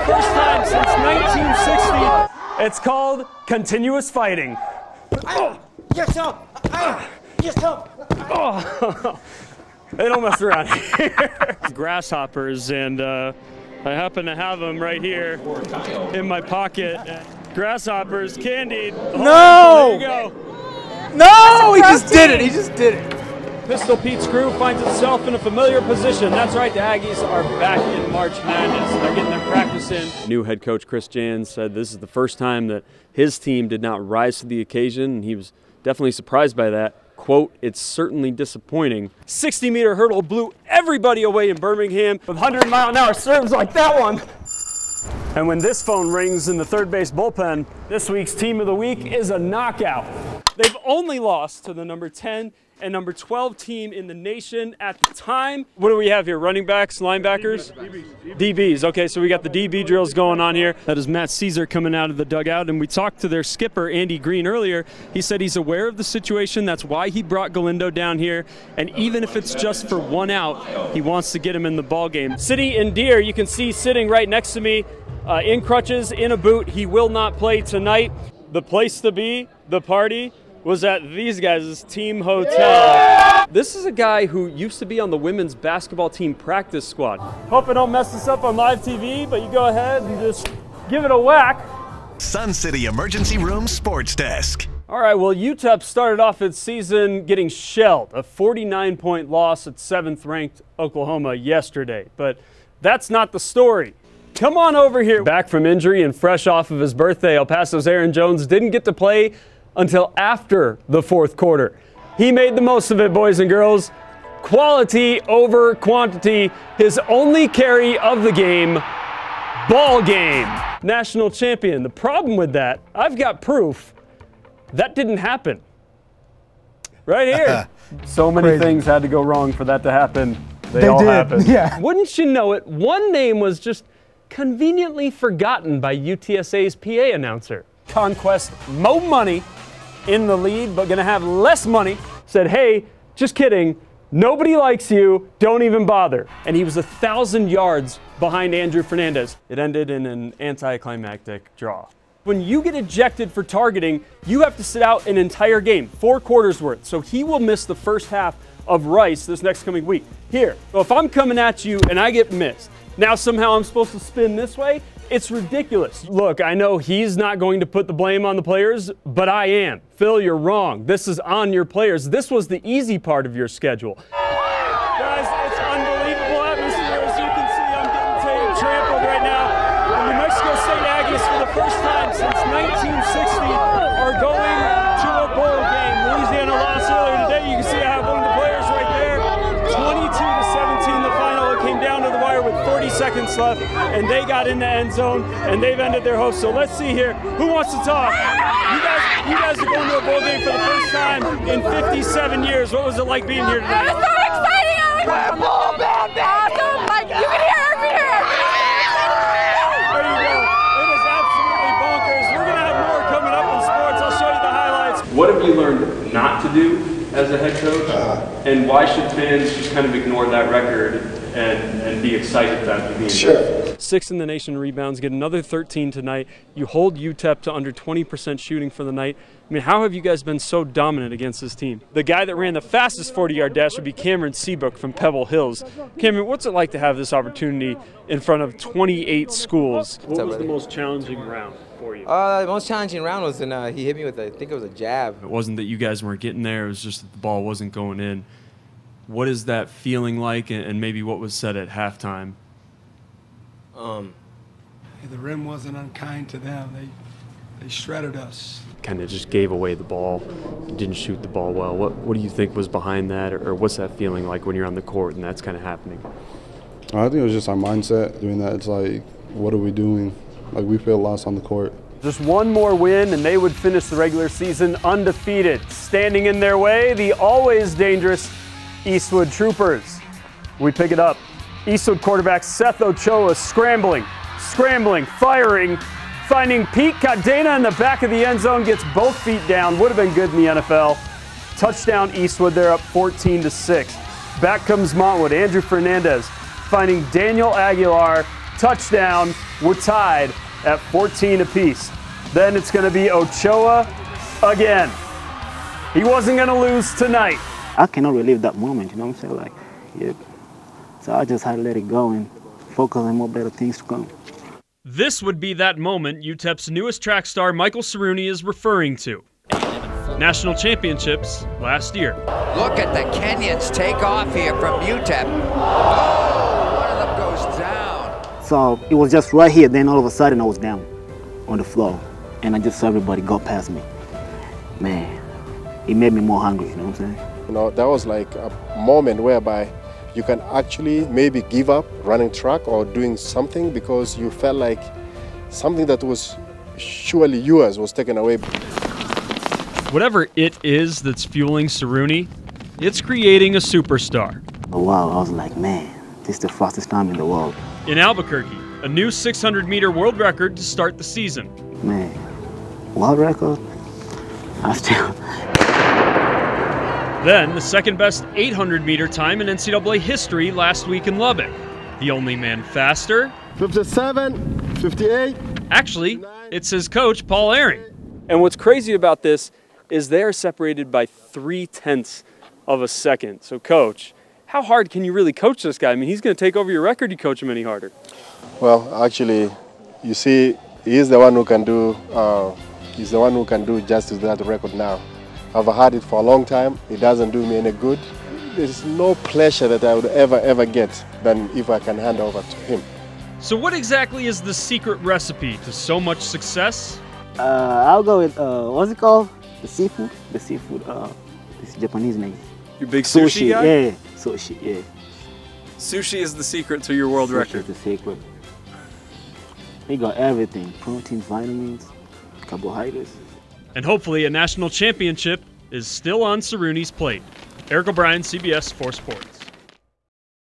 the first time since 1960. It's called continuous fighting. Yes, sir. Yes, sir. Oh. They don't mess around here. Grasshoppers, and I happen to have them right here in my pocket. Grasshoppers, candied. No! There you go. No! He just did it. He just did it. Pistol Pete's crew finds itself in a familiar position. That's right, the Aggies are back in March Madness. They're getting their practice in. New head coach Chris Jans said this is the first time that his team did not rise to the occasion, and he was definitely surprised by that. Quote, it's certainly disappointing. 60-meter hurdle blew everybody away in Birmingham with 100-mile-an-hour serves like that one. And when this phone rings in the third base bullpen, this week's team of the week is a knockout. They've only lost to the number 10 and number 12 team in the nation at the time. What do we have here? Running backs, linebackers? DBs. Okay, so we got the DB drills going on here. That is Matt Caesar coming out of the dugout, and we talked to their skipper, Andy Green, earlier. He said he's aware of the situation. That's why he brought Galindo down here, and even if it's just for one out, he wants to get him in the ball game. City and Deer, you can see sitting right next to me, in crutches, in a boot. He will not play tonight. The place to be, the party, was at these guys' team hotel. Yeah! This is a guy who used to be on the women's basketball team practice squad. Hope I don't mess this up on live TV, but you go ahead and just give it a whack. Sun City Emergency Room Sports Desk. All right, well, UTEP started off its season getting shelled. A 49-point loss at 7th-ranked Oklahoma yesterday. But that's not the story. Come on over here. Back from injury and fresh off of his birthday, El Paso's Aaron Jones didn't get to play until after the fourth quarter. He made the most of it, boys and girls. Quality over quantity. His only carry of the game. Ball game. National champion. The problem with that, I've got proof that didn't happen. Right here. So many things had to go wrong for that to happen. They all happened. Yeah. Wouldn't you know it, one name was just conveniently forgotten by UTSA's PA announcer. Conquest, mo money in the lead, but gonna have less money, said, hey, just kidding, nobody likes you, don't even bother. And he was 1,000 yards behind Andrew Fernandez. It ended in an anticlimactic draw. When you get ejected for targeting, you have to sit out an entire game, 4 quarters worth. So he will miss the first half of Rice this next coming week. Here, so if I'm coming at you and I get missed, now somehow I'm supposed to spin this way, it's ridiculous. Look, I know he's not going to put the blame on the players, but I am. Phil, you're wrong. This is on your players. This was the easy part of your schedule. Guys, it's unbelievable atmosphere. As you can see, I'm getting trampled right now. The New Mexico State Aggies, for the first time since 1960, are going to a bowl game. Louisiana lost earlier today. You can see I have one of the players right there. 22-17 the final. It came down to the wire with 40 seconds left, and they got in the end zone, and they've ended their hopes. So let's see here. Who wants to talk? You guys are going to a bowl game for the first time in 57 years. What was it like being here tonight? It was so exciting! We're bowl back! Awesome! Like, you can hear everything! There you go. It is absolutely bonkers. We're going to have more coming up in sports. I'll show you the highlights. What have you learned not to do as a head coach? And why should fans just kind of ignore that record and be excited about you being there? 6th in the nation rebounds, get another 13 tonight. You hold UTEP to under 20% shooting for the night. I mean, how have you guys been so dominant against this team? The guy that ran the fastest 40-yard dash would be Cameron Seabrook from Pebble Hills. Cameron, what's it like to have this opportunity in front of 28 schools? What was the most challenging round for you? The most challenging round was when he hit me with, I think it was a jab. It wasn't that you guys weren't getting there, it was just that the ball wasn't going in. What is that feeling like, and maybe what was said at halftime? The rim wasn't unkind to them. They shredded us. Kind of just gave away the ball, didn't shoot the ball well. What do you think was behind that, or what's that feeling like when you're on the court and that's kind of happening? I think it was just our mindset doing that. It's like, what are we doing? Like, we feel lost on the court. Just one more win and they would finish the regular season undefeated. Standing in their way, the always dangerous Eastwood Troopers. We pick it up. Eastwood quarterback Seth Ochoa scrambling, firing, finding Pete Cadena in the back of the end zone, gets both feet down, would have been good in the NFL. Touchdown Eastwood, they're up 14-6. Back comes Montwood, Andrew Fernandez, finding Daniel Aguilar, touchdown. We're tied at 14 apiece. Then it's going to be Ochoa again. He wasn't going to lose tonight. I cannot relive that moment, you know what I'm saying? Like, yeah. So I just had to let it go and focus on more better things to come. This would be that moment UTEP's newest track star Michael Cerrone is referring to. National championships last year. Look at the Kenyans take off here from UTEP. Oh, one of them goes down. So it was just right here, then all of a sudden I was down on the floor. And I just saw everybody go past me. Man, it made me more hungry, you know what I'm saying? You know, that was like a moment whereby you can actually maybe give up running track or doing something because you felt like something that was surely yours was taken away. Whatever it is that's fueling Cerrone, it's creating a superstar. Oh, wow, I was like, man, this is the fastest time in the world. In Albuquerque, a new 600-meter world record to start the season. Man, world record? I still... Then, the second-best 800-meter time in NCAA history last week in Lubbock. The only man faster... 57, 58... Actually, it's his coach, Paul Ehring. And what's crazy about this is they're separated by 0.3 of a second. So, Coach, how hard can you really coach this guy? I mean, he's going to take over your record. You coach him any harder? Well, actually, you see, he's the one who can do. He's the one who can do justice to that record now. I've had it for a long time. It doesn't do me any good. There's no pleasure that I would ever get than if I can hand over to him. So, what exactly is the secret recipe to so much success? I'll go with what's it called? The seafood. The seafood. This Japanese name. Your big sushi guy? Yeah, sushi. Yeah. Sushi is the secret to your world record. Sushi is the secret. We got everything: protein, vitamins, carbohydrates. And hopefully, a national championship is still on Cerrone's plate. Eric OBrien, CBS 4 Sports.